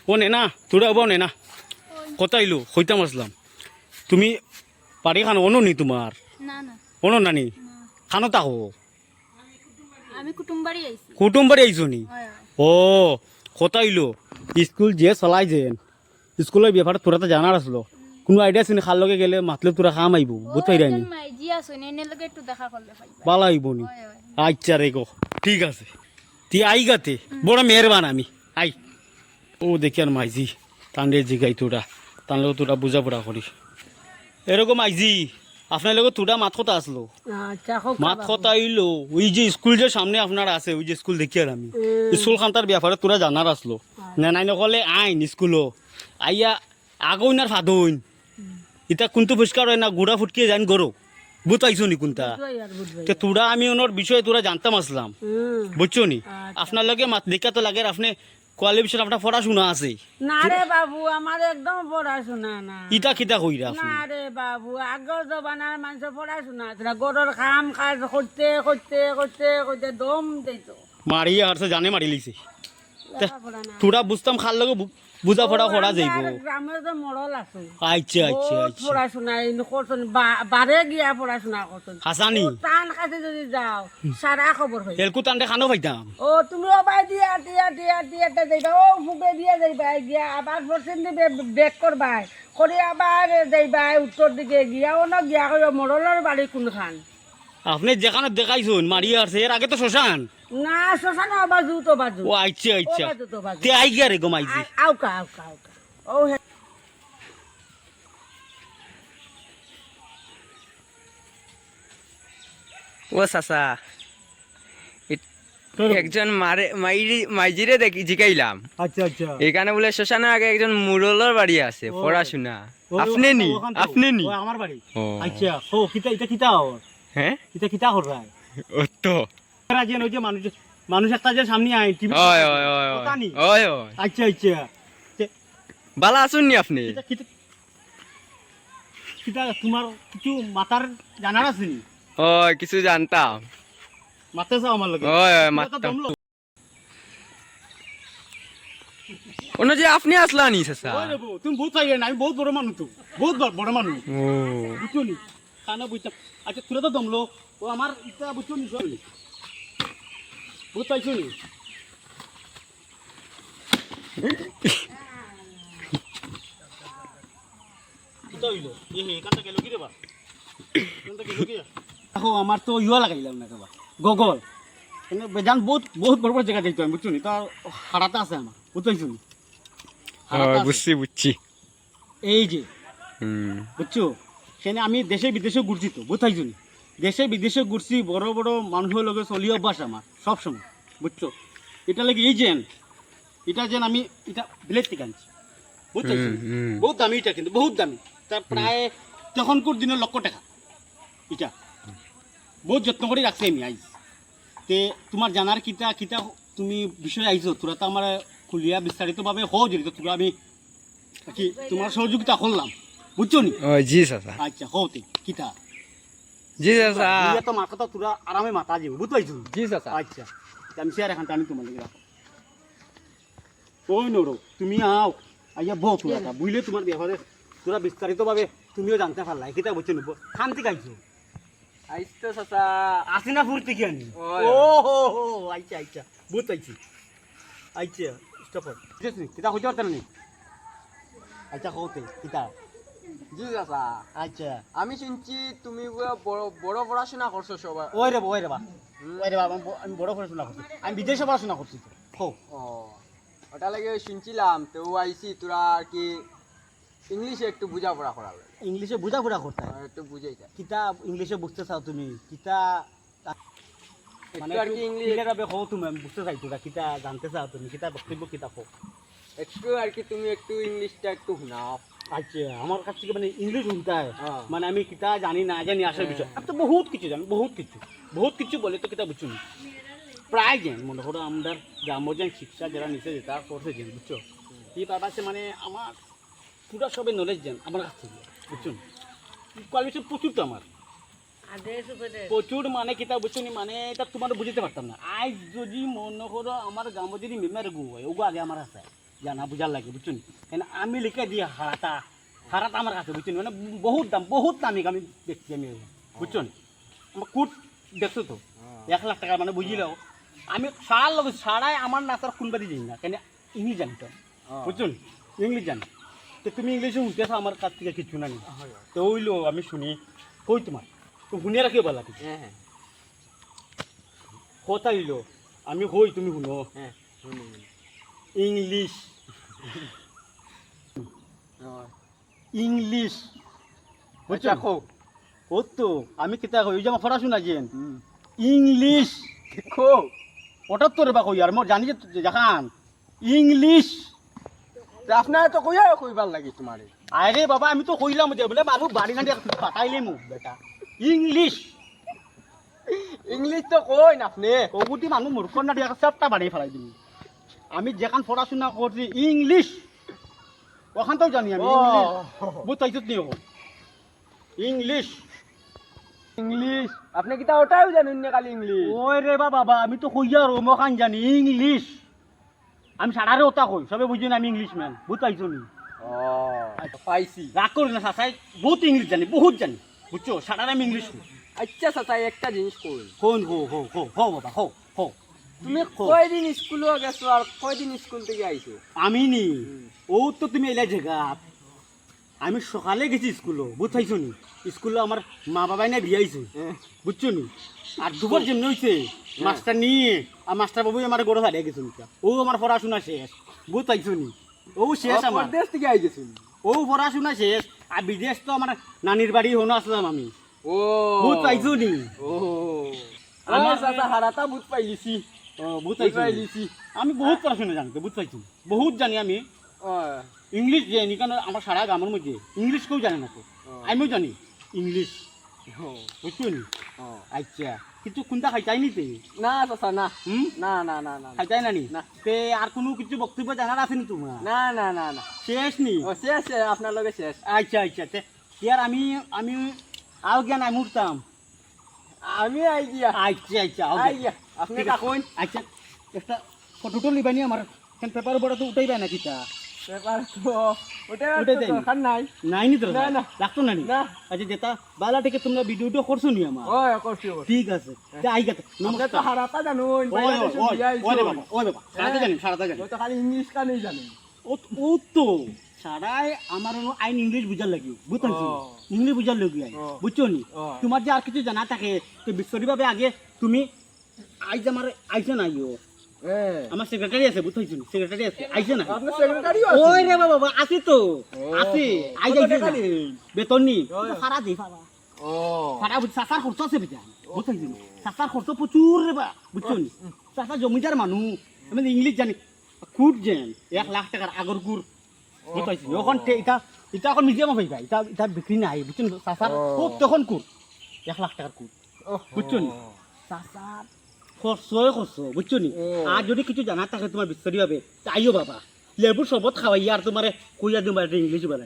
ও নে না তোরা হবো নে না কথা আইলো হইতাম আসলাম তুমি বাড়ি খানো অনো নি তোমার না না অনো নানি খানো তাকো আমি কুটুম্বাড়ি আইছি কুটুম বাড়ি আইছো নি হয় ও কথা আইলো স্কুল যে চলাই যেন স্কুলের ব্যাপারে তোরা তো জানার আসলো কোনো আইডিয়া আছে খার লগে গেলে মাতলে তোরা খাম আইব বুঝতে পারি আমি মাইজি আছেন এনে লগে একটু দেখা করলে পাইবা ভালো আইব নি হয় হয় আচ্ছা রে গো ঠিক আছে তুই আই গাতে বড় মেহরবান আমি আই ও দেখি আর মাইজি তান্ডে জিগাই তোরা তার লোক তোরা বুঝাপড়া করিস এরকম আইজি আপনার লোক তোরা মাত কথা আসলো আচ্ছা হোক মাত কথা আইলো ওই যে স্কুল যে সামনে আপনার আছে ওই যে স্কুল দেখি আর আমি স্কুল খান্তার ব্যাপারে তোরা জানার আসলো না নাই নকলে আইন স্কুলও আইয়া আগইন আর ফাদইন এটা কোনটো পরিষ্কার হয় না গুড়া ফুটকিয়ে যান গরো বুঝ পাইছো নি কোনটা তো তোরা আমি ওনার বিষয়ে তোরা জানতাম আসলাম বুঝছো নি আপনার লগে মাত দেখা তো লাগে আপনি কোয়ালিফিকেশন আপনার পড়াশোনা আছে না রে বাবু আমার একদম পড়াশোনা না ইটা খিতা কইরা আপনি না রে বাবু আগর জমানার মানুষের পড়াশোনা আছে না গরুর কাম কাজ করতে করতে করতে করতে দম দিত মারিয়ে হারছে জানে মারি লিছে লেখাপড়া না তোরা বুঝতাম খার লগে বুঝা পড়া করা যাইব আর গ্রামের যে মরল আছে আচ্ছা আচ্ছা বহুত আচ্ছা পড়াশোনা করছেন বারে গিয়া পড়াশোনা করছেন হাসানি টান কাছে যদি যাও সারা খবর হয়ে এলকু টানতে খানো পাইতাম ও তুমি ওবাই দিয়া দিয়া দিয়া দিয়া যাইবা ও ফুকে দিয়া যাইবা গিয়া আবার পশ্চিম দিকে বেক করবাই করে আবার যাইবা উত্তর দিকে গিয়া ও না গিয়া কইবা মরলের বাড়ি কোনখান আপনি যেখানে দেখাইছুন মারিয়ে আসছে এর আগে তো শ্মশান না শ্মশান বাজু তো বাজু ও আচ্ছা ও আচ্ছা বাজু তো বাজু তে আই গিয়া রে গমাইছি আউকা আউকা আউকা ও হে ও চাচা একজন মাইজিরে দেখি জিকাইলাম আচ্ছা আচ্ছা এখানে বলে শ্মশানের আগে একজন মুরলের বাড়ি আছে পড়াশোনা আপনি নি আপনি নি আমার বাড়ি ও আচ্ছা ও কিতা এটা কিতা ওর হ্যাঁ এটা কিতা কর রায় ও তো রাজেন ওই যে মানুষ মানুষ একটা যে সামনে আই টিভি ওই ওই ওই কথা নি? ওই ওই আচ্ছা আচ্ছা বালা আছুন নি আপনি কিতা কিতা কিতা তোমার কিছু মাতার জানার আছে নি ওই কিছু জানতাম মাতে চাও আমার লগে ওই ওই তোরা তো মারতাম দমলো। অন্য যে আপনি আসলা নি চাচা ওই রে বউ, তুমি বহুত চাইবে না আমি বহুত বড় মানুষ তো বহুত বড় মানুষ ও বুঝছো নি খানা বুঝতাম আচ্ছা তোরা তো দমলো ও আমার ইটা বুঝছো নি সব নি বহুত পাইছো নি কিতা হইলো এ হে কাটা গেল কি রে বা কাটা গেল কি দেখো আমার তো ইয়া লাগাইলাম না কেবা গগল এনে বেজান বহুত বহুত বড় বড় জায়গা যাইতো আমি বুঝছো নি তার হারাটা আছে আমার বুঝছো নি হারাটা আছে। বুঝছি বুঝছি এই যে হুম বুঝছো সেখানে আমি দেশে বিদেশে ঘুরছি তো বুঝাইছো নি দেশে বিদেশে ঘুরছি বড় বড় মানুষের লগে চলি অভ্যাস আমার সবসময় বুঝছো এটা লাগে এই যেন এটা যেন আমি এটা বিলেত থেকে আনছি বুঝছো বহুত দামি এটা কিন্তু বহুত দামি তার প্রায় তখনকার দিনের লক্ষ টাকা এটা বহুত যত্ন করে রাখছি আমি আইস তে তোমার জানার কিতা কিতা তুমি বিষয় আইছো তোরা তো আমার খুলিয়া বিস্তারিতভাবে হও যদি তোরা আমি কি তোমার সহযোগিতা করলাম বুঝছো নি ও জি চাচা আচ্ছা হতে কিতা জি চাচা ইয়া তো মার কথা তোরা আরামে মাথা যাবে বুঝতে পারছো জি চাচা আচ্ছা আমি শেয়ার এখান টানি তোমার লেগে রাখো ওই নরো তুমি আও আইয়া বউ তোরা বুঝলে তোমার ব্যাপারে তোরা বিস্তারিতভাবে তুমিও জানতে পারলাই কিতা বুঝছো নিব শান্তি গাইছো আইস তো চাচা আসি না ফুর্তি কি আনি ওই। ও হো হো আচ্ছা আচ্ছা বুঝতে পারছি আচ্ছা স্টপ বুঝেছি কিতা হইতে পারতেন নি আচ্ছা হতে কিতা জি চাচা আচ্ছা আমি শুনছি তুমি বড় বড় পড়াশোনা করছো সবাই ওই রে ওই রে বা ওই রে বা আমি বড় পড়াশোনা করছি আমি বিদেশে পড়াশোনা করছি তো হো ও ওটা লাগে শুনছিলাম তো আইসি তোরা আর কি ইংলিশে একটু বোঝাপড়া করাবে ইংলিশে বুঝাপড়া করতে হয় একটু বুঝাই যা কিতা ইংলিশে বুঝতে চাও তুমি কিতা মানে একটু আর কি ক্লিয়ার ভাবে হও তুমি আমি বুঝতে চাই তোরা কিতা জানতে চাও তুমি কিতা বক্তব্য কিতা হো একটু আর কি তুমি একটু ইংলিশটা একটু শোনাও আচ্ছা আমার কাছ থেকে মানে ইংলিশ শুনতে হয় হ্যাঁ। মানে আমি কিতা জানি না জানি আসার বিষয় আমি তো বহুত কিছু জানি বহুত কিছু বলে তো কিতা বুঝছো না প্রায় জ্ঞান মনে করো আমাদের গ্রাম্যজ্ঞান শিক্ষা যারা নিচে যেটা করছে জ্ঞান বুঝছো কি পারছে মানে আমার পুরা সবে নলেজ জ্ঞান আমার কাছ থেকে বুঝছো কোয়ালিফিকেশন প্রচুর তো আমার আদেশ উপরে প্রচুর মানে কিতা বুঝছো নি মানে এটা তোমার বুঝতে পারতাম না আজ যদি মনে করো আমার গ্রামে যদি মেমার গু হয় ওগো আগে আমার আছে জানা বুঝার লাগে বুঝছেন কেন আমি লিখে দিই হারাটা হারাটা আমার কাছে বুঝছেন মানে বহুত দামি আমি দেখছি আমি বুঝছেন আমার কুট দেখছো তো 1 লাখ টাকা মানে বুঝিলেও আমি সারার লগে সারাই আমার নাচার কোনবাদি যাই না কেন ইংলিশ জানি তো বুঝছেন ইংলিশ জানি তো তুমি ইংলিশে শুনতেছো আমার কাছ থেকে কিছু না তো ওইলো আমি শুনি কই তোমার তো শুনে রাখি বলা কিছু হ্যাঁ হ্যাঁ কথা হইলো আমি হই তুমি শুনো হ্যাঁ ইংলিশ হ্যাঁ ইংলিশ বুঝছা খো ও তো আমি কিতা কই ওই যে আমার পড়াশোনা যেন ইংলিশ খো ওটা তোর বা কই আর মোর জানি যে দেখান ইংলিশ আপনার তো কইয়া কইবার লাগি তোমারে আরে বাবা আমি তো কইলাম যে বলে মানুষ বাড়ি না পাঠাইলে মুখ বেটা ইংলিশ ইংলিশ তো কই না আপনি কগুটি মানুষ মূর্খ না দিয়ে সবটা বাড়ি ফেলাই দিবি আমি যেখান পড়াশোনা করছি ইংলিশ ওখান তো জানি আমি ইংলিশ বুঝতে নি ইংলিশ ইংলিশ আপনি কিতা ওটাও জানেন না খালি ইংলিশ ওই রে বাবা আমি তো কইয়া রোমখান জানি ইংলিশ আমি সারারে ওটা কই সবে বুঝি না আমি ইংলিশ ম্যান বুঝতে নি ও পাইছি রাগ করি না সাসাই বহুত ইংলিশ জানি বহুত জানি বুঝছো সারারে আমি ইংলিশ কই আচ্ছা চাচা একটা জিনিস কই কোন হো বাবা হো তুমি কয়দিন স্কুলে গেছো আর কয়দিন স্কুল থেকে আইছো আমি নি ও তো তুমি এলা জায়গা আমি সকালে গেছি স্কুলে বুঝাইছো নি স্কুলে আমার মা বাবাই না বিয়াইছে বুঝছো নি আর দুপুর যেমনি হয়েছে মাস্টার নিয়ে আর মাস্টার বাবু আমার গড়ে হারিয়ে গেছে ও আমার পড়াশোনা শেষ বুঝাইছো নি ও শেষ আমার দেশ থেকে আই গেছো ও পড়াশোনা শেষ আর বিদেশ তো আমার নানির বাড়ি হনো আসলাম আমি ও বুঝাইছো নি ও আমার আমার চাচা হারাতা বুঝ পাইলিছি বুঝাইছো নি? আমি বহুত পড়াশোনা জানতো বুঝাইছো বহুত জানি আমি ইংলিশ জানি কারণ আমার সারা গ্রামের মধ্যে ইংলিশ কেউ জানে না তো আমিও জানি ইংলিশ বুঝছো নি আচ্ছা কিন্তু কোনটা খাইতাই নি তে না চাচা না হুম না না না না খাইতাই না নি না। তে আর কোনো কিছু বক্তব্য জানার আছে নি তোমার না না না না শেষ নি ও শেষ শেষ, আপনার লগে শেষ আচ্ছা তে ইয়ার আমি আও জ্ঞান আমি উঠতাম আমি আই গিয়া আচ্ছা আও আই গিয়া আপনি থাকুন আচ্ছা একটা ফটো তো লিবানি আমার পেপার বড় তো উঠাইবা না কিতা পেপার তো ওটা ওটাই দেয়নি। দরকার নাই নাই নি তোর না, না। লাগতো না নি না। আচ্ছা যেটা বালা থেকে তোমরা ভিডিওটা করছো নি আমার ও করছি ঠিক আছে তে আই গেছে আমরা তো নমস্কার হারাতা জানো ওই বাবা সারাটা জানি তো খালি ইংলিশ কানেই জানেন ও তো সারাই আমার আইন ইংলিশ বুঝার লাগি বুঝছো ও। ইংলিশ বুঝার লাগি ও। বুঝছো নি ও। তোমার যে আর কিছু জানা থাকে তো বিশ্বরিভাবে আগে তুমি আইজ আমার আইছে না ইও আমার সেক্রেটারি আছে বুঝছো সেক্রেটারি আছে আইছে না আপনার সেক্রেটারি ওই রে বাবা আছে তো আছে আই কত যাইছে টাকা না। দিন? বেতন নি ও। সারা দে বাবা ও সারা বুঝ সাসার খরচ আছে বেটা বুঝছো সাসার খরচ প্রচুর রে বা বুঝছো নি সাসা জমিদার মানুষ আমি ইংলিশ জানি কুট যেন 1 লাখ টাকার আগর গুড় বুঝছো এখন এটা এটা এখন মিউজিয়াম হইবা এটা এটা বিক্রি নাই বুঝছো সাসার খুব তখন কুট 1 লাখ টাকার কুট বুঝছো নি সাসার খরচ বুঝছো নি ও। আর যদি কিছু জানা থাকে তোমার বিস্তারিত হবে আইও বাবা লেবু শরবত খাওয়াই আর তোমার কইয়া দিবা ইংলিশ বেলা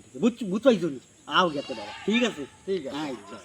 বুঝছো নি আও গেতে বাবা ঠিক আছে ঠিক আছে আচ্ছা